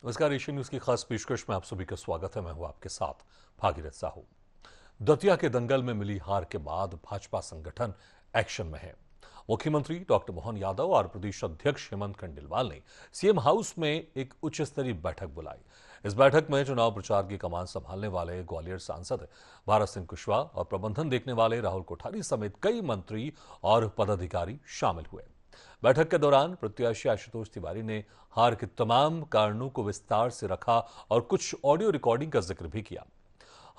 नमस्कार, Asian news की खास पेशकश में आप सभी का स्वागत है। मैं हूं आपके साथ भागीरथ साहू। दतिया के दंगल में मिली हार के बाद भाजपा संगठन एक्शन में है। मुख्यमंत्री डॉक्टर मोहन यादव और प्रदेश अध्यक्ष हेमंत खंडेलवाल ने सीएम हाउस में एक उच्च स्तरीय बैठक बुलाई। इस बैठक में चुनाव प्रचार की कमान संभालने वाले ग्वालियर सांसद भारत सिंह कुशवाहा और प्रबंधन देखने वाले राहुल कोठारी समेत कई मंत्री और पदाधिकारी शामिल हुए। बैठक के दौरान प्रत्याशी आशुतोष तिवारी ने हार के तमाम कारणों को विस्तार से रखा और कुछ ऑडियो रिकॉर्डिंग का जिक्र भी किया।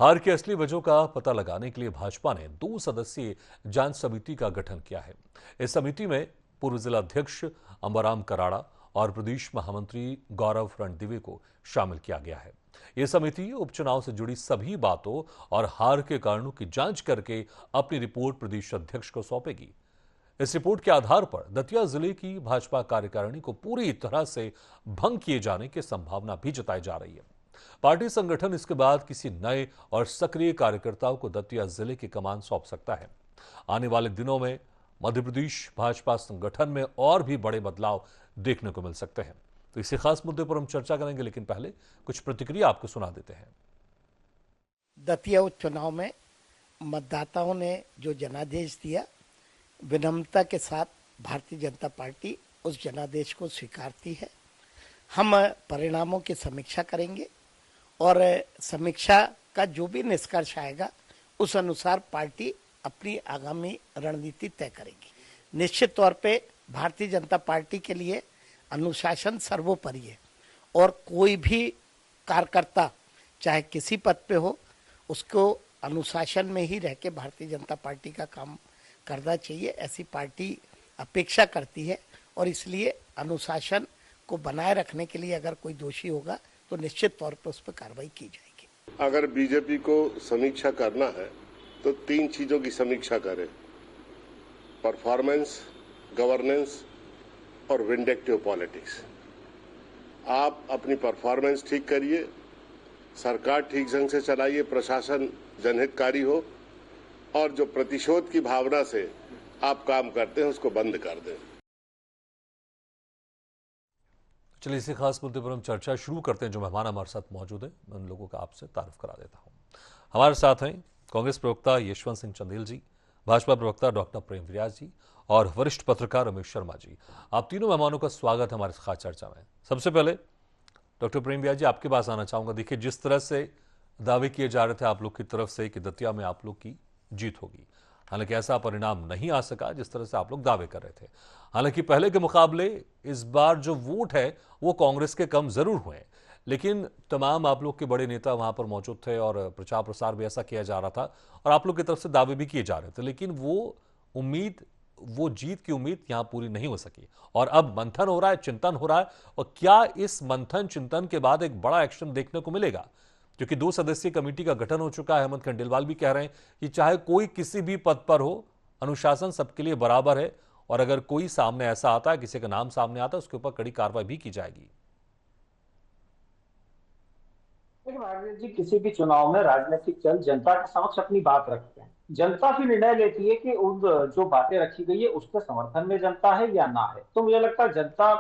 हार की असली वजह का पता लगाने के लिए भाजपा ने 2 सदस्यीय जांच समिति का गठन किया है। इस समिति में पूर्व जिला अध्यक्ष अंबाराम कराड़ा और प्रदेश महामंत्री गौरव रणदिवे को शामिल किया गया है। यह समिति उपचुनाव से जुड़ी सभी बातों और हार के कारणों की जांच करके अपनी रिपोर्ट प्रदेश अध्यक्ष को सौंपेगी। इस रिपोर्ट के आधार पर दतिया जिले की भाजपा कार्यकारिणी को पूरी तरह से भंग किए जाने की संभावना भी जताई जा रही है। पार्टी संगठन इसके बाद किसी नए और सक्रिय कार्यकर्ताओं को दतिया जिले की कमान सौंप सकता है। आने वाले दिनों में मध्य प्रदेश भाजपा संगठन में और भी बड़े बदलाव देखने को मिल सकते हैं। तो इसी खास मुद्दे पर हम चर्चा करेंगे, लेकिन पहले कुछ प्रतिक्रिया आपको सुना देते हैं। दतिया उपचुनाव में मतदाताओं ने जो जनादेश दिया, विनम्रता के साथ भारतीय जनता पार्टी उस जनादेश को स्वीकारती है। हम परिणामों की समीक्षा करेंगे और समीक्षा का जो भी निष्कर्ष आएगा उस अनुसार पार्टी अपनी आगामी रणनीति तय करेगी। निश्चित तौर पे भारतीय जनता पार्टी के लिए अनुशासन सर्वोपरि है और कोई भी कार्यकर्ता चाहे किसी पद पे हो, उसको अनुशासन में ही रह के भारतीय जनता पार्टी का काम करना चाहिए, ऐसी पार्टी अपेक्षा करती है। और इसलिए अनुशासन को बनाए रखने के लिए अगर कोई दोषी होगा तो निश्चित तौर पर उस पर कार्रवाई की जाएगी। अगर बीजेपी को समीक्षा करना है तो 3 चीजों की समीक्षा करें: परफॉर्मेंस, गवर्नेंस और विंडेक्टिव पॉलिटिक्स। आप अपनी परफॉर्मेंस ठीक करिए, सरकार ठीक ढंग से चलाइए, प्रशासन जनहितकारी हो और जो प्रतिशोध की भावना से आप काम करते हैं उसको बंद कर दें। चलिए, इसी खास मुद्दे पर हम चर्चा शुरू करते हैं। जो मेहमान हमारे साथ मौजूद है, मैं उन लोगों का आपसे तारुफ करा देता हूं। हमारे साथ हैं कांग्रेस प्रवक्ता यशवंत सिंह चंदेल जी, भाजपा प्रवक्ता डॉक्टर प्रेम व्यास जी और वरिष्ठ पत्रकार रमेश शर्मा जी। आप तीनों मेहमानों का स्वागत है हमारे खास चर्चा में। सबसे पहले डॉक्टर प्रेम व्यास जी, आपके पास आना चाहूंगा। देखिए, जिस तरह से दावे किए जा रहे थे आप लोग की तरफ से कि दतिया में आप लोग की जीत होगी, हालांकि ऐसा परिणाम नहीं आ सका जिस तरह से आप लोग दावे कर रहे थे। हालांकि पहले के मुकाबले इस बार जो वोट है वो कांग्रेस के कम जरूर हुए, लेकिन तमाम आप लोग के बड़े नेता वहां पर मौजूद थे और प्रचार प्रसार भी ऐसा किया जा रहा था और आप लोग की तरफ से दावे भी किए जा रहे थे, लेकिन वो जीत की उम्मीद यहां पूरी नहीं हो सकी। और अब मंथन हो रहा है, चिंतन हो रहा है। और क्या इस मंथन चिंतन के बाद एक बड़ा एक्शन देखने को मिलेगा? क्योंकि 2 सदस्यीय कमेटी का गठन हो चुका है। हेमंत खंडेलवाल भी कह रहे हैं कि चाहे कोई किसी भी पद पर हो, अनुशासन सबके लिए बराबर है और अगर कोई सामने ऐसा आता है, किसी का नाम सामने आता है, उसके ऊपर कड़ी कार्रवाई भी की जाएगी। जी, किसी भी चुनाव में राजनीतिक दल जनता के समक्ष अपनी बात रखते हैं। जनता फिर निर्णय लेती है कि उन जो बातें रखी गई है उसके समर्थन में जनता है या ना है। तो मुझे लगता है जनता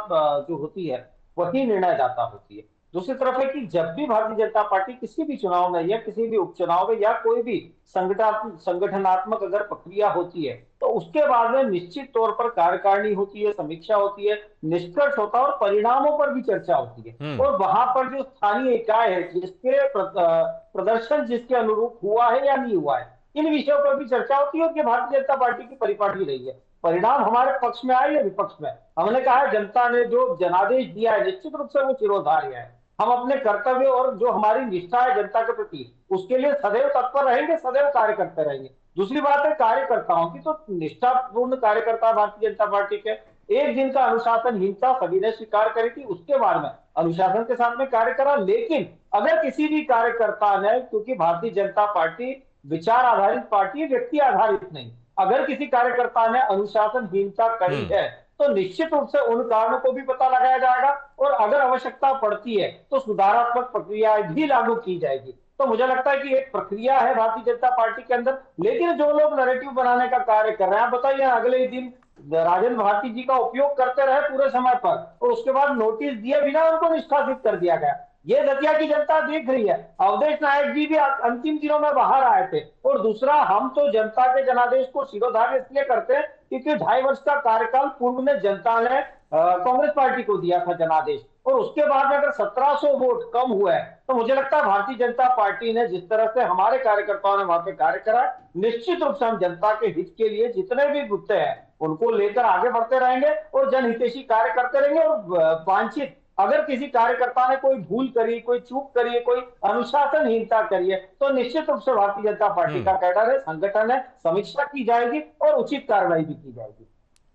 जो होती है वही निर्णयदाता होती है। दूसरी तरफ है कि जब भी भारतीय जनता पार्टी किसी भी चुनाव में या किसी भी उपचुनाव में या कोई भी संगठनात्मक अगर प्रक्रिया होती है तो उसके बाद में निश्चित तौर पर कार्यकारिणी होती है, समीक्षा होती है, निष्कर्ष होता है और परिणामों पर भी चर्चा होती है। और वहां पर जो स्थानीय इकाई है जिसके प्रदर्शन जिसके अनुरूप हुआ है या नहीं हुआ है, इन विषयों पर भी चर्चा होती है कि भारतीय जनता पार्टी की परिपाटी रही है। परिणाम हमारे पक्ष में आए या विपक्ष में, हमने कहा है जनता ने जो जनादेश दिया है निश्चित रूप से वो शिरोधार्य है। हम अपने कर्तव्य और जो हमारी निष्ठा है जनता के प्रति उसके लिए सदैव तत्पर रहेंगे, सदैव कार्य करते रहेंगे। दूसरी बात है कार्यकर्ताओं की, तो निष्ठापूर्ण कार्यकर्ता भारतीय जनता पार्टी के एक दिन का अनुशासनहीनता सभी ने स्वीकार करी थी, उसके बाद में अनुशासन के साथ में कार्य करा। लेकिन अगर किसी भी कार्यकर्ता ने, क्योंकि भारतीय जनता पार्टी विचार आधारित पार्टी है, व्यक्ति आधारित नहीं, अगर किसी कार्यकर्ता ने अनुशासनहीनता करी है तो निश्चित रूप से उन कारणों को भी पता लगाया जाएगा और अगर आवश्यकता पड़ती है तो सुधारात्मक प्रक्रियाएं भी लागू की जाएगी। तो मुझे लगता है कि एक प्रक्रिया है भारतीय जनता पार्टी के अंदर। लेकिन जो लोग नैरेटिव बनाने का कार्य कर रहे हैं, आप बताइए, अगले ही दिन राजेंद्र भारती जी का उपयोग करते रहे पूरे समय पर, और उसके बाद नोटिस दिए बिना उनको निष्कासित कर दिया गया। ये दतिया की जनता देख रही है। अवधेश नायक जी भी अंतिम दिनों में बाहर आए थे। और दूसरा, हम तो जनता के जनादेश को शिरोधार्य इसलिए करते हैं क्योंकि 2.5 वर्ष का कार्यकाल पूर्व में जनता ने कांग्रेस पार्टी को दिया था जनादेश, और उसके बाद अगर 1700 वोट कम हुए तो मुझे लगता है भारतीय जनता पार्टी ने जिस तरह से हमारे कार्यकर्ताओं ने वहां पे कार्य करा, निश्चित रूप से हम जनता के हित के लिए जितने भी मुद्दे हैं उनको लेकर आगे बढ़ते रहेंगे और जनहितैषी कार्य करते रहेंगे। और वांछित अगर किसी कार्यकर्ता ने कोई भूल करी, कोई चूक करी, कोई अनुशासनहीनता करी है, तो निश्चित रूप से भारतीय जनता पार्टी का कैडर है, संगठन है, समीक्षा की जाएगी और उचित कार्रवाई भी की जाएगी।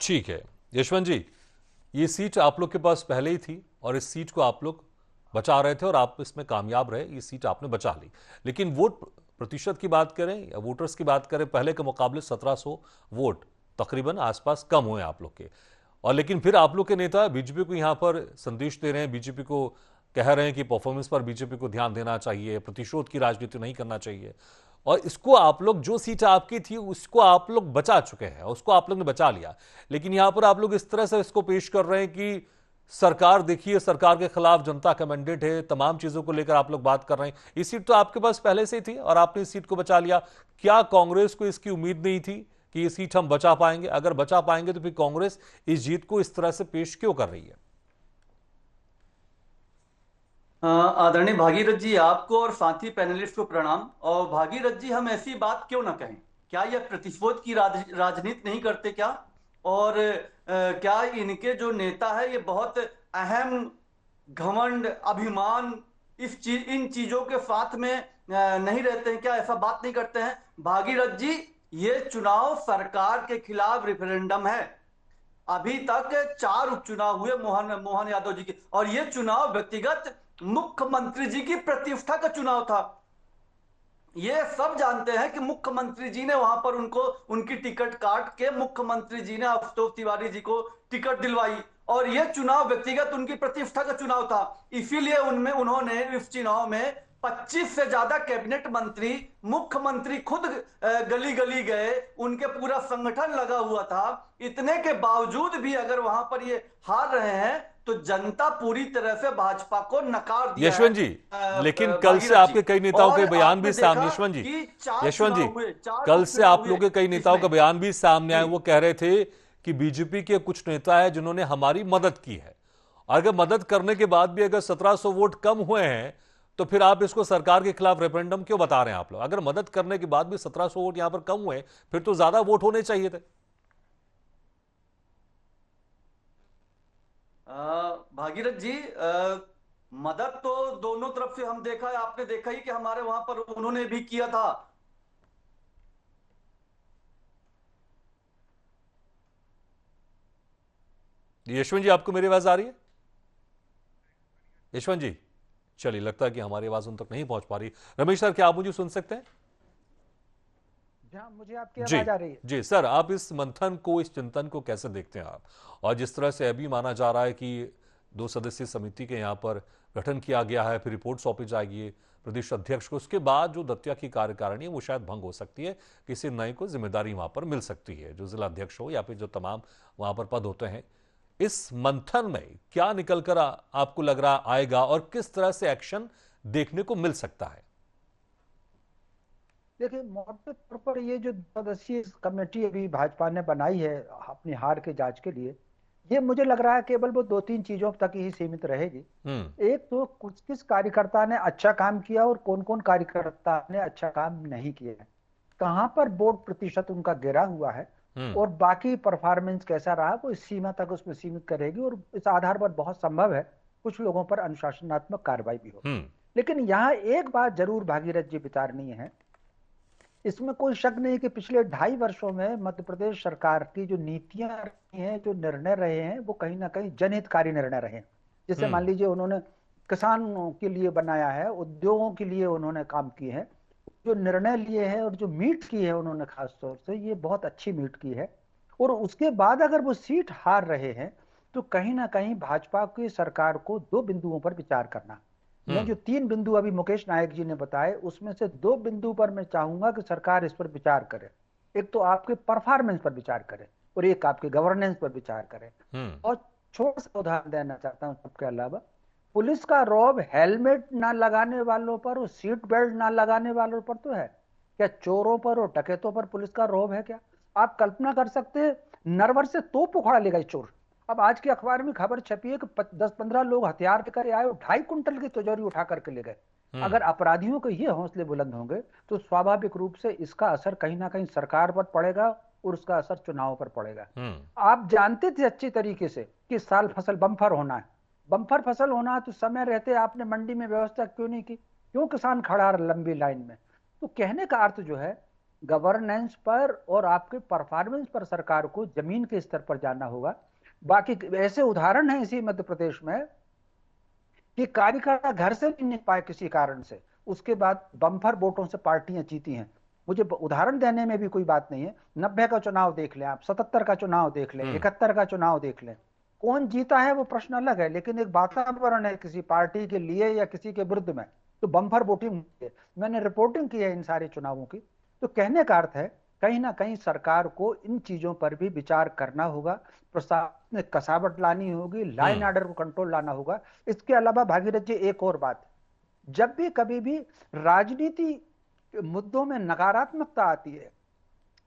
ठीक है यशवंत जी, ये सीट आप लोग के पास पहले ही थी और इस सीट को आप लोग बचा रहे थे और आप इसमें कामयाब रहे, ये सीट आपने बचा ली। लेकिन वोट प्रतिशत की बात करें या वोटर्स की बात करें, पहले के मुकाबले 1700 वोट तकरीबन आसपास कम हुए आप लोग के। और लेकिन फिर आप लोग के नेता बीजेपी को यहां पर संदेश दे रहे हैं, बीजेपी को कह रहे हैं कि परफॉर्मेंस पर बीजेपी को ध्यान देना चाहिए, प्रतिशोध की राजनीति नहीं करना चाहिए। और इसको आप लोग, जो सीट आपकी थी उसको आप लोग बचा चुके हैं, उसको आप लोग ने बचा लिया। लेकिन यहां पर आप लोग इस तरह से इसको पेश कर रहे हैं कि सरकार देखिए, सरकार के खिलाफ जनता का मैंडेट है, तमाम चीजों को लेकर आप लोग बात कर रहे हैं। ये सीट तो आपके पास पहले से ही थी और आपने इस सीट को बचा लिया। क्या कांग्रेस को इसकी उम्मीद नहीं थी कि ये सीट हम बचा पाएंगे? अगर बचा पाएंगे तो फिर कांग्रेस इस जीत को इस तरह से पेश क्यों कर रही है? आदरणीय भागीरथ जी, आपको और साथी पैनलिस्ट को प्रणाम। और भागीरथ जी, हम ऐसी बात क्यों ना कहें? क्या यह प्रतिशोध की राजनीति नहीं करते क्या? और क्या इनके जो नेता है ये बहुत अहम घमंड अभिमान इन चीजों के साथ में नहीं रहते हैं क्या? ऐसा बात नहीं करते हैं? भागीरथ जी, ये चुनाव सरकार के खिलाफ रेफरेंडम है। अभी तक 4 उपचुनाव हुए मोहन यादव जी के, और ये चुनाव व्यक्तिगत मुख्यमंत्री जी की प्रतिष्ठा का चुनाव था। ये सब जानते हैं कि मुख्यमंत्री जी ने वहां पर उनकी टिकट काट के मुख्यमंत्री जी ने आशुतोष तिवारी जी को टिकट दिलवाई, और यह चुनाव व्यक्तिगत उनकी प्रतिष्ठा का चुनाव था। इसीलिए उन्होंने इस चुनाव में 25 से ज्यादा कैबिनेट मंत्री, मुख्यमंत्री खुद गली गली गए, उनके पूरा संगठन लगा हुआ था। इतने के बावजूद भी अगर वहां पर ये हार रहे हैं तो जनता पूरी तरह से भाजपा को नकार दिया। यशवंत जी, लेकिन कल से आपके कई नेताओं के बयान भी सामने, यशवंत जी कल से आप लोगों के कई नेताओं का बयान भी सामने आए। वो कह रहे थे कि बीजेपी के कुछ नेता है जिन्होंने हमारी मदद की है। अगर मदद करने के बाद भी अगर 1700 वोट कम हुए हैं तो फिर आप इसको सरकार के खिलाफ रेफरेंडम क्यों बता रहे हैं आप लोग? अगर मदद करने के बाद भी 1700 वोट यहां पर कम हुए फिर तो ज्यादा वोट होने चाहिए थे। भागीरथ जी, मदद तो दोनों तरफ से हम देखा है, आपने देखा ही कि हमारे वहां पर उन्होंने भी किया था। यशवंत जी, आपको मेरी आवाज आ रही है? यशवंत जी, चलिए, लगता है कि हमारी आवाज उन तक नहीं पहुंच पा रही। रमेश सर, क्या आप मुझे सुन सकते हैं? मुझे आपकी आवाज आ रही है। जी सर, आप इस मंथन को, इस चिंतन को कैसे देखते हैं आप? और जिस तरह से अभी माना जा रहा है कि 2 सदस्यीय समिति के यहां पर गठन किया गया है, फिर रिपोर्ट सौंपी जाएगी प्रदेश अध्यक्ष को, उसके बाद जो दतिया की कार्यकारिणी है वो शायद भंग हो सकती है, किसी नए को जिम्मेदारी वहां पर मिल सकती है, जो जिला अध्यक्ष हो या फिर जो तमाम वहां पर पद होते हैं। इस मंथन में क्या निकलकर आपको लग रहा आएगा और किस तरह से एक्शन देखने को मिल सकता है? देखिए, मोटे तौर पर ये जो सदस्यीय कमेटी अभी भाजपा ने बनाई है अपनी हार के जांच के लिए, ये मुझे लग रहा है केवल वो 2-3 चीजों तक ही सीमित रहेगी। एक तो किस कार्यकर्ता ने अच्छा काम किया और कौन कौन कार्यकर्ता ने अच्छा काम नहीं किया, कहां पर वोट प्रतिशत उनका गिरा हुआ है, और बाकी परफॉर्मेंस कैसा रहा, वो इस सीमा तक उसमें सीमित करेगी। और इस आधार पर बहुत संभव है कुछ लोगों पर अनुशासनात्मक कार्रवाई भी हो। लेकिन यहाँ एक बात जरूर भागीरथ जी विचारणीय है, इसमें कोई शक नहीं कि पिछले 2.5 वर्षों में मध्य प्रदेश सरकार की जो नीतियां रही हैं, जो निर्णय रहे हैं, वो कहीं ना कहीं जनहितकारी निर्णय रहे हैं। जैसे मान लीजिए उन्होंने किसानों के लिए बनाया है, उद्योगों के लिए उन्होंने काम किए हैं, जो निर्णय लिए हैं और जो मीट की है उन्होंने खास तौर से, ये बहुत अच्छी मीट की है। और उसके बाद अगर वो सीट हार रहे हैं तो कहीं ना कहीं भाजपा की सरकार को 2 बिंदुओं पर विचार करना। मैं जो 3 बिंदु अभी मुकेश नायक जी ने बताए, उसमें से 2 बिंदु पर मैं चाहूंगा कि सरकार इस पर विचार करे। एक तो आपके परफॉर्मेंस पर विचार करे और एक आपके गवर्नेंस पर विचार करे। और छोटा सा उदाहरण देना चाहता हूं सबके अलावा, पुलिस का रौब हेलमेट ना लगाने वालों पर और सीट बेल्ट ना लगाने वालों पर तो है, क्या चोरों पर और डकैतों पर पुलिस का रौब है क्या? आप कल्पना कर सकते हैं, नरवर से तोप उखाड़ लेगा चोर। अब आज के अखबार में खबर छपी है कि 10-15 लोग हथियार लेकर आए और 2.5 कुंटल की तिजोरी उठा करके ले गए। अगर अपराधियों के ये हौसले बुलंद होंगे तो स्वाभाविक रूप से इसका असर कहीं ना कहीं सरकार पर पड़ेगा और उसका असर चुनाव पर पड़ेगा। आप जानते थे अच्छी तरीके से कि इस साल फसल बम्पर होना है, बम्पर फसल होना है, तो समय रहते आपने मंडी में व्यवस्था क्यों नहीं की? क्यों किसान खड़ा रहा लंबी लाइन में? तो कहने का अर्थ जो है, गवर्नेंस पर और आपके परफॉर्मेंस पर सरकार को जमीन के स्तर पर जाना होगा। बाकी ऐसे उदाहरण हैं इसी मध्य प्रदेश में कि कार्यकर्ता घर से नहीं पाए किसी कारण से, उसके बाद बम्पर वोटों से पार्टियां जीती हैं। मुझे उदाहरण देने में भी कोई बात नहीं है। 90 का चुनाव देख लें आप, 77 का चुनाव देख लें, 71 का चुनाव देख लें, कौन जीता है वो प्रश्न अलग है, लेकिन एक वातावरण है किसी पार्टी के लिए या किसी के विरुद्ध में, तो बम्पर वोटिंग। मैंने रिपोर्टिंग की है इन सारे चुनावों की। तो कहने का अर्थ है कहीं ना कहीं सरकार को इन चीजों पर भी विचार करना होगा, प्रशासन में कसावट लानी होगी, लाइन ऑर्डर को कंट्रोल लाना होगा। इसके अलावा भागीरथ जी एक और बात, जब भी कभी भी राजनीति मुद्दों में नकारात्मकता आती है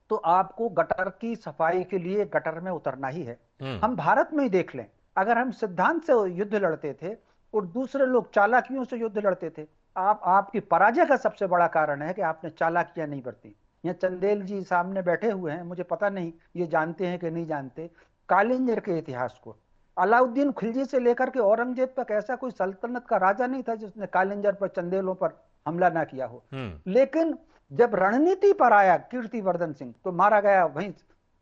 तो आपको गटर की सफाई के लिए गटर में उतरना ही है। हम भारत में ही देख लें, अगर हम सिद्धांत से युद्ध लड़ते थे और दूसरे लोग चालाकियों से युद्ध लड़ते थे, आपकी पराजय का सबसे बड़ा कारण है कि आपने चालाकियां नहीं बरती। यहाँ चंदेल जी सामने बैठे हुए हैं, मुझे पता नहीं ये जानते हैं कि नहीं जानते कालिंजर के इतिहास को। अलाउद्दीन खिलजी से लेकर के औरंगजेब तक ऐसा कोई सल्तनत का राजा नहीं था जिसने कालिंजर पर, चंदेलों पर हमला ना किया हो। लेकिन जब रणनीति पर आया कीर्तिवर्धन सिंह तो मारा गया वहीं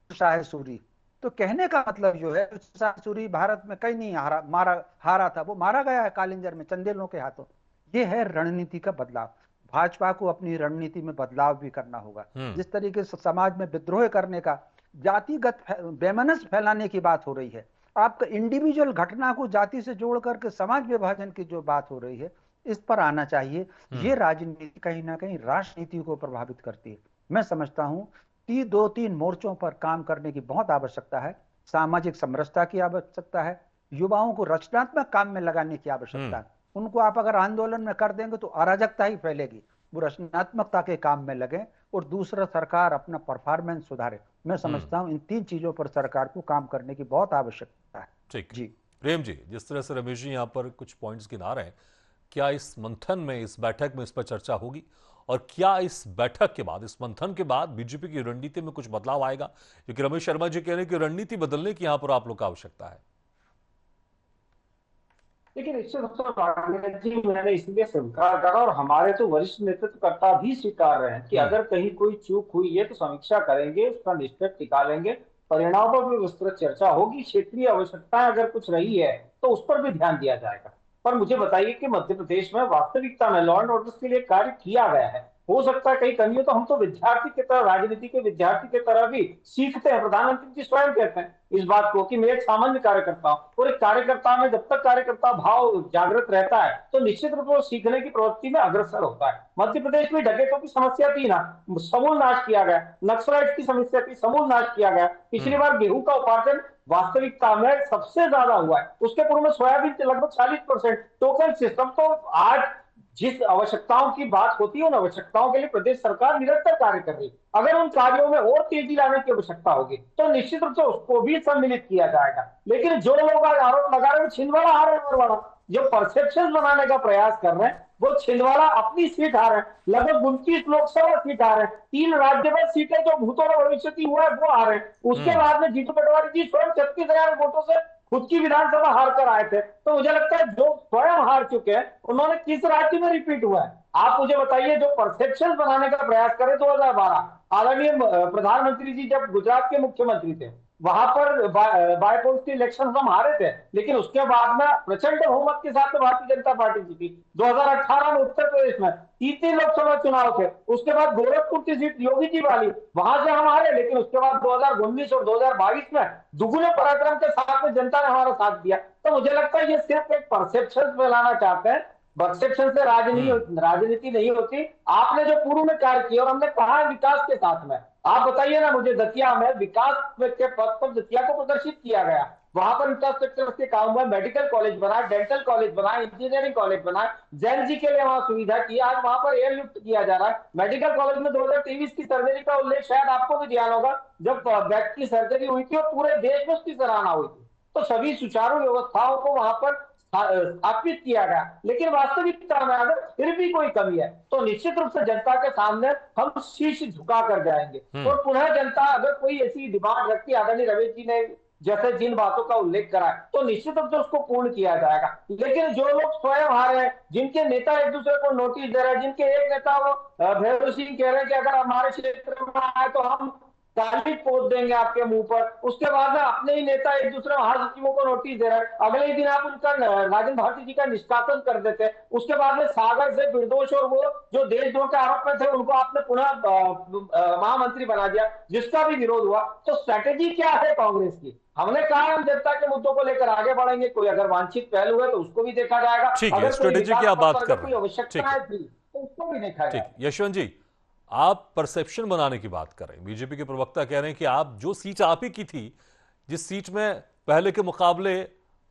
शाह सूरी। तो कहने का मतलब जो है, शाह सूरी भारत में कहीं नहीं हारा था, वो मारा गया है कालिंजर में चंदेलों के हाथों। ये है रणनीति का बदलाव। भाजपा को अपनी रणनीति में बदलाव भी करना होगा। जिस तरीके से समाज में विद्रोह करने का, जातिगत बेमनस फैलाने की बात हो रही है, आपका इंडिविजुअल घटना को जाति से जोड़ करके समाज विभाजन की जो बात हो रही है, इस पर आना चाहिए। ये राजनीति कहीं ना कहीं राष्ट्रनीति को प्रभावित करती है। मैं समझता हूं कि 2-3 मोर्चों पर काम करने की बहुत आवश्यकता है। सामाजिक समरसता की आवश्यकता है, युवाओं को रचनात्मक काम में लगाने की आवश्यकता है। उनको आप अगर आंदोलन में कर देंगे तो अराजकता ही फैलेगी। वो रचनात्मकता के काम में लगे और दूसरा सरकार अपना परफॉर्मेंस सुधारे। मैं समझता हूं इन 3 चीजों पर सरकार को काम करने की बहुत आवश्यकता है। ठीक जी प्रेम जी, जिस तरह से रमेश जी यहाँ पर कुछ पॉइंट्स गिना रहे हैं, क्या इस मंथन में, इस बैठक में इस पर चर्चा होगी? और क्या इस बैठक के बाद, इस मंथन के बाद बीजेपी की रणनीति में कुछ बदलाव आएगा? क्योंकि रमेश शर्मा जी कह रहे हैं कि रणनीति बदलने की यहां पर आप लोग का आवश्यकता है। लेकिन इससे जी मैंने इसलिए स्वीकार करा और हमारे तो वरिष्ठ नेतृत्वकर्ता भी स्वीकार रहे हैं कि अगर कहीं कोई चूक हुई है तो समीक्षा करेंगे, उसका निष्कर्ष निकालेंगे, परिणामों पर भी विस्तृत चर्चा होगी, क्षेत्रीय आवश्यकताएं अगर कुछ रही है तो उस पर भी ध्यान दिया जाएगा। पर मुझे बताइए कि मध्य प्रदेश में वास्तविकता में लॉ एंड ऑर्डर के लिए कार्य किया गया है। हो सकता है कई कमियों तो हम तो विद्यार्थी की तरह, राजनीति के विद्यार्थी की तरह भी सीखते हैं। प्रधानमंत्री जी स्वयं कहते हैं इस बात को कि मैं एक सामान्य कार्यकर्ता हूं, और एक कार्यकर्ता में जब तक कार्यकर्ता भाव जागृत रहता है तो निश्चित रूप से सीखने की प्रवृत्ति में अग्रसर होता है। मध्य प्रदेश में डकैतों की समस्या थी ना, समूल नाश किया गया। नक्सलाइट की समस्या थी, समूल नाश किया गया। पिछली बार गेहूं का उपार्जन वास्तविकता में सबसे ज्यादा हुआ है, उसके पूर्व में सोयाबीन के लगभग 40%। टोकन सिस्टम तो आज जिस आवश्यकताओं की बात होती है उन आवश्यकताओं के लिए प्रदेश सरकार निरंतर कार्य कर रही है। अगर उन कार्यों में और तेजी लाने की आवश्यकता होगी तो निश्चित रूप से उसको भी सम्मिलित किया जाएगा। लेकिन जो लोग आज आरोप लगा रहे हैं छिंदवाड़ा हार रहे हैं, जो परसेप्शन बनाने का प्रयास कर रहे हैं वो छिंदवाड़ा अपनी सीट हार रहे हैं, लगभग 29 लोकसभा सीट आ रहे हैं, 3 राज्यसभा सीटें जो भूतपूर्व भविष्य की हुआ है वो आ रहे हैं। उसके बाद में जीतू पटवारी जी स्वयं 36,000 वोटों से खुद की विधानसभा हार कर आए थे। तो मुझे लगता है जो स्वयं हार चुके हैं उन्होंने किस राज्य में रिपीट हुआ है? आप मुझे बताइए। जो परसेप्शन बनाने का प्रयास करे 2012 आदरणीय प्रधानमंत्री जी जब गुजरात के मुख्यमंत्री थे वहां पर बायपोल्स इलेक्शन हम हारे थे, लेकिन उसके बाद में प्रचंड बहुमत के साथ भारतीय जनता पार्टी जीती। 2018 में उत्तर प्रदेश में 3 लोकसभा चुनाव थे, उसके बाद गोरखपुर की सीट योगी जी वाली वहां से हम हारे, लेकिन उसके बाद 2019 और 2022 में दुगुने पराक्रम के साथ में जनता ने हमारा साथ दिया। तो मुझे लगता है ये सिर्फ एक परसेप्शन फैलाना चाहते हैं परसेप्शन से राजनीति नहीं होती। आपने जो पूर्व में कार्य किया और हमने कहा है विकास के साथ में, आप बताइए ना मुझे, दतिया में विकास के पथ पर दतिया को प्रदर्शित किया गया, वहां पर इंफ्रास्ट्रक्चर के काम हुआ, मेडिकल कॉलेज बना, डेंटल कॉलेज बना, इंजीनियरिंग कॉलेज बना, जैन जी के लिए वहां सुविधा की, आज वहां पर एयरलिफ्ट किया जा रहा है। मेडिकल कॉलेज में 2023 की सर्जरी का उल्लेख शायद आपको भी ध्यान होगा, जब बैक की सर्जरी हुई थी और पूरे देश में उसकी सराहना हुई थी। तो सभी सुचारू व्यवस्थाओं को वहां पर स्थापित किया गया, लेकिन वास्तविकता में अगर फिर भी कोई कमी है तो निश्चित रूप से जनता के सामने हम शीश झुका कर जाएंगे। और पुनः जनता अगर कोई ऐसी डिमांड रखती है, आदरणीय रमेश जी ने जैसे जिन बातों का उल्लेख करा है, तो निश्चित रूप से उसको पूर्ण किया जाएगा। लेकिन जो लोग स्वयं हारे हैं, जिनके नेता एक दूसरे को नोटिस दे रहे हैं, जिनके एक नेता वो भैरव सिंह कह रहे हैं कि अगर हमारे क्षेत्र में आए तो हम गाली पोत देंगे आपके मुंह पर, उसके बाद में अपने ही नेता एक दूसरे महासचिवों को नोटिस दे रहे हैं, अगले ही दिन आप उनका राजन भारती जी का निष्कासन कर देते हैं। उसके बाद में सागर से निर्दोष और वो जो देशद्रोह के आरोप में थे उनको आपने पुनः महामंत्री बना दिया, जिसका भी विरोध हुआ। तो स्ट्रैटेजी क्या है कांग्रेस की? हमने कहा हम जनता के मुद्दों को लेकर आगे बढ़ेंगे, कोई अगर वांछित पहलू है तो उसको भी देखा जाएगा, अगर स्ट्रेटेजी की आप बात कर रहे हैं, आवश्यकता है तो उसको भी देखा जाएगा। यशवंत जी, आप परसेप्शन बनाने की बात कर रहे हैं, बीजेपी के प्रवक्ता कह रहे हैं कि आप जो सीट आप ही की थी, जिस सीट में पहले के मुकाबले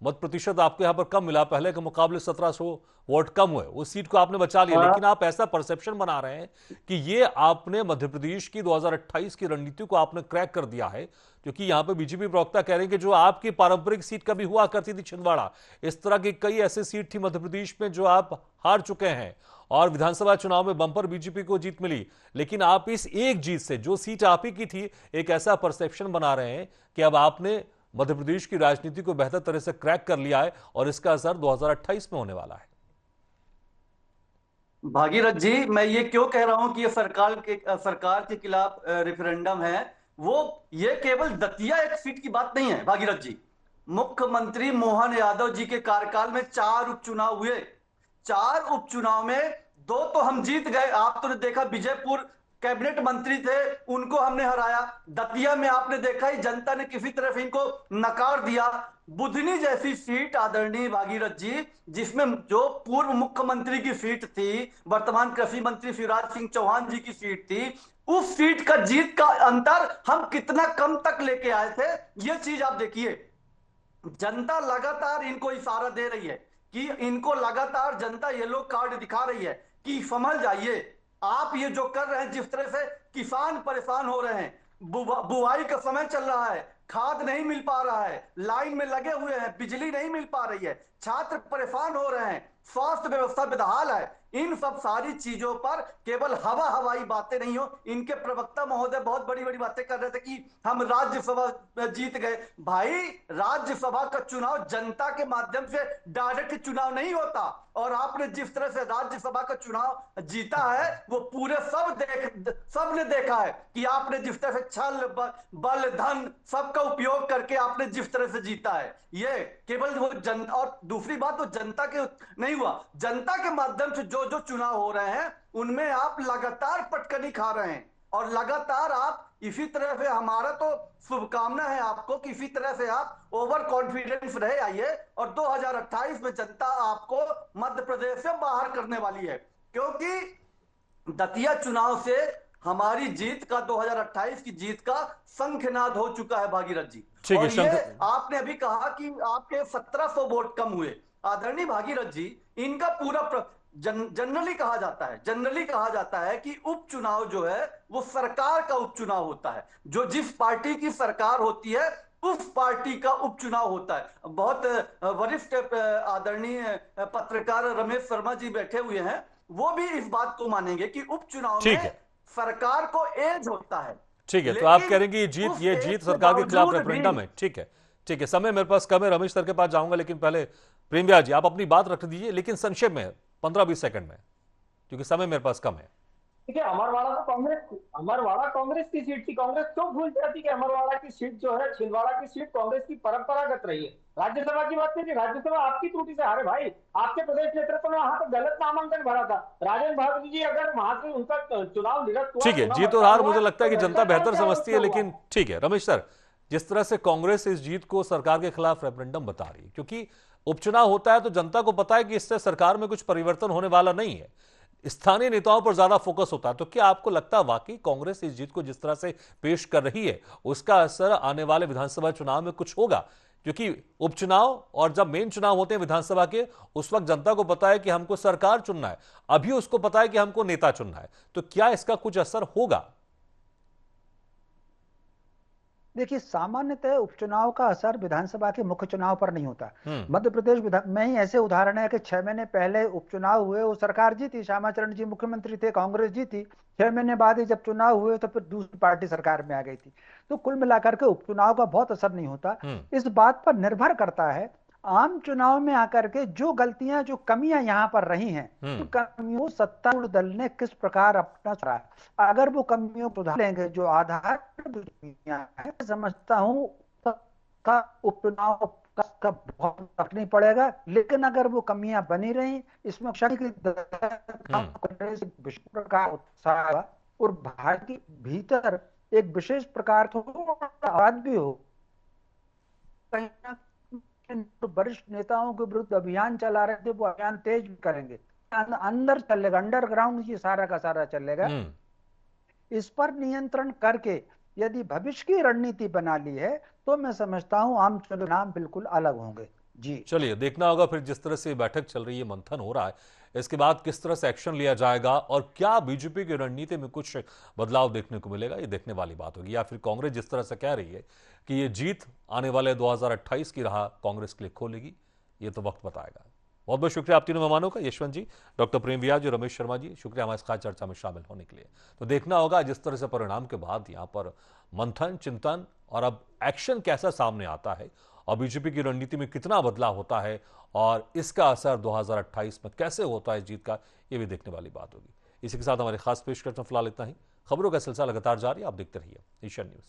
मत प्रतिशत आपको यहां पर कम मिला, पहले के मुकाबले 1700 वोट कम हुए, उस सीट को आपने बचा लिया, लेकिन आप ऐसा परसेप्शन बना रहे हैं कि ये आपने मध्य प्रदेश की 2028 की रणनीति को आपने क्रैक कर दिया है, क्योंकि यहां पे बीजेपी प्रवक्ता कह रहे हैं कि जो आपकी पारंपरिक सीट कभी हुआ करती थी छिंदवाड़ा, इस तरह की कई ऐसी सीट थी मध्य प्रदेश में जो आप हार चुके हैं और विधानसभा चुनाव में बंपर बीजेपी को जीत मिली, लेकिन आप इस एक जीत से जो सीट आप ही की थी एक ऐसा परसेप्शन बना रहे हैं कि अब आपने मध्य प्रदेश की राजनीति को बेहतर तरह से क्रैक कर लिया है और इसका असर 2028 में होने वाला है। भागीरथ जी, मैं ये क्यों कह रहा हूं कि ये सरकार के खिलाफ रेफरेंडम है, वो ये केवल दतिया एक सीट की बात नहीं है भागीरथ जी। मुख्यमंत्री मोहन यादव जी के कार्यकाल में 4 उपचुनाव हुए, 4 उपचुनाव में 2 तो हम जीत गए। आप तो ने देखा विजयपुर कैबिनेट मंत्री थे, उनको हमने हराया। दतिया में आपने देखा ही जनता ने किसी तरह से इनको नकार दिया। बुधनी जैसी सीट आदरणीय भागीरथ जी, जिसमें जो पूर्व मुख्यमंत्री की सीट थी, वर्तमान कृषि मंत्री शिवराज सिंह चौहान जी की सीट थी, उस सीट का जीत का अंतर हम कितना कम तक लेके आए थे, ये चीज आप देखिए। जनता लगातार इनको इशारा दे रही है कि इनको लगातार जनता येलो कार्ड दिखा रही है कि समझ जाइए, आप ये जो कर रहे हैं, जिस तरह से किसान परेशान हो रहे हैं, बुआई का समय चल रहा है, खाद नहीं मिल पा रहा है, लाइन में लगे हुए हैं, बिजली नहीं मिल पा रही है, छात्र परेशान हो रहे हैं, स्वास्थ्य व्यवस्था बेहाल है, इन सब सारी चीजों पर केवल हवाई बातें नहीं हो। इनके प्रवक्ता महोदय बहुत बड़ी बड़ी बातें कर रहे थे कि हम राज्यसभा जीत गए। भाई, राज्यसभा का चुनाव जनता के माध्यम से डायरेक्ट चुनाव नहीं होता, और आपने जिस तरह से राज्यसभा का चुनाव जीता है वो पूरे सब ने देखा है कि आपने जिस तरह से छल बल धन सबका उपयोग करके आपने जिस तरह से जीता है। ये केवल वो और दूसरी बात, वो जनता के नहीं हुआ, जनता के माध्यम से जो जो चुनाव हो रहे हैं उनमें आप लगातार पटकनी खा रहे हैं, और लगातार आप इसी तरह से, हमारा तो शुभकामना है आपको कि इसी तरह से आप ओवर कॉन्फिडेंस रहे आइए, और 2028 में जनता आपको मध्य प्रदेश से बाहर करने वाली है, क्योंकि दतिया चुनाव से हमारी जीत का, 2028 की जीत का शंखनाद हो चुका है भागीरथ जी। और ये आपने अभी कहा कि आपके 1700 वोट कम हुए। आदरणीय भागीरथ जी, इनका पूरा जनरली कहा जाता है कि उपचुनाव जो है वो सरकार का उपचुनाव होता है, जो जिस पार्टी की सरकार होती है उस पार्टी का उपचुनाव होता है। बहुत वरिष्ठ आदरणीय पत्रकार रमेश शर्मा जी बैठे हुए हैं, वो भी इस बात को मानेंगे कि उपचुनाव में सरकार को एज होता है। ठीक है, तो आप कहेंगे ये जीत सरकार के खिलाफ रेफरेंडम है। ठीक है, समय मेरे पास कम है, रमेश सर के पास जाऊंगा, लेकिन पहले प्रेम व्यास जी आप अपनी बात रख दीजिए, लेकिन संक्षेप में 15-20 सेकंड में, क्योंकि समय मेरे पास कम है। ठीक है, अमरवाड़ा कांग्रेस की सीट थी। कांग्रेस क्यों भूल जाती कि अमरवाड़ा की सीट जो है, छिंदवाड़ा की सीट कांग्रेस की परंपरागत रही है। राज्यसभा की बात कीजिए, राज्यसभा आपकी त्रुटि से हारे भाई, आपके प्रदेश नेतृत्व में वहां पर गलत नामांकन भरा था। राजन भारती जी अगर वहां से उनका चुनाव निरस्त हुआ, ठीक है, जीत और हार मुझे लगता है कि जनता बेहतर समझती है, लेकिन ठीक है रमेश सर, जिस तरह से कांग्रेस इस जीत को सरकार के खिलाफ रेफरेंडम बता रही है, क्योंकि उपचुनाव होता है तो जनता को पता है कि इससे सरकार में कुछ परिवर्तन होने वाला नहीं है, स्थानीय नेताओं पर ज्यादा फोकस होता है। तो क्या आपको लगता है वाकई कांग्रेस इस जीत को जिस तरह से पेश कर रही है उसका असर आने वाले विधानसभा चुनाव में कुछ होगा? क्योंकि उपचुनाव और जब मेन चुनाव होते हैं विधानसभा के, उस वक्त जनता को पता है कि हमको सरकार चुनना है, अभी उसको पता है कि हमको नेता चुनना है। तो क्या इसका कुछ असर होगा? देखिए, सामान्यतः उपचुनाव का असर विधानसभा के मुख्य चुनाव पर नहीं होता। मध्य प्रदेश में ही ऐसे उदाहरण है कि 6 महीने पहले उपचुनाव हुए, वो सरकार जीती, श्यामाचरण जी मुख्यमंत्री थे, कांग्रेस जीती। 6 महीने बाद ही जब चुनाव हुए तो फिर दूसरी पार्टी सरकार में आ गई थी। तो कुल मिलाकर के उपचुनाव का बहुत असर नहीं होता। इस बात पर निर्भर करता है आम चुनाव में आकर के जो गलतियां, जो कमियां यहां पर रही हैं, तो कमियों सत्तारूढ़ दल ने किस प्रकार अपना सुधारा है। अगर वो कमियों को सुधार लेंगे, जो आधार है, समझता हूं का उपचुनाव का बहुत फर्क नहीं पड़ेगा। लेकिन अगर वो कमियां बनी रही, इसमें विशेष प्रकार उत्साह और भारत के भीतर एक विशेष प्रकार थोड़ा भी हो, कहीं ना वरिष्ठ नेताओं के विरुद्ध अभियान चला रहे थे, वो अभियान तेज करेंगे, अंदर चलेगा, अंडरग्राउंड ये सारा का सारा चलेगा। इस पर नियंत्रण करके यदि भविष्य की रणनीति बना ली है तो मैं समझता हूं आम चुनाव बिल्कुल अलग होंगे। जी चलिए, देखना होगा फिर जिस तरह से बैठक चल रही है, मंथन हो रहा है, इसके बाद किस तरह से एक्शन लिया जाएगा और क्या बीजेपी की रणनीति में कुछ बदलाव देखने को मिलेगा, ये देखने वाली बात होगी। या फिर कांग्रेस जिस तरह से कह रही है कि ये जीत आने वाले 2028 की राह कांग्रेस के लिए खोलेगी, ये तो वक्त बताएगा। बहुत बहुत शुक्रिया आप तीनों मेहमानों का, यशवंत जी, डॉक्टर प्रेम व्यास जी, रमेश शर्मा जी, शुक्रिया हमारे खास चर्चा में शामिल होने के लिए। तो देखना होगा जिस तरह से परिणाम के बाद यहाँ पर मंथन, चिंतन और अब एक्शन कैसा सामने आता है और बीजेपी की रणनीति में कितना बदलाव होता है और इसका असर 2028 में कैसे होता है जीत का, ये भी देखने वाली बात होगी। इसी के साथ हमारे खास पेशकश में फिलहाल इतना ही। खबरों का सिलसिला लगातार जारी, आप देखते रहिए एशियन न्यूज।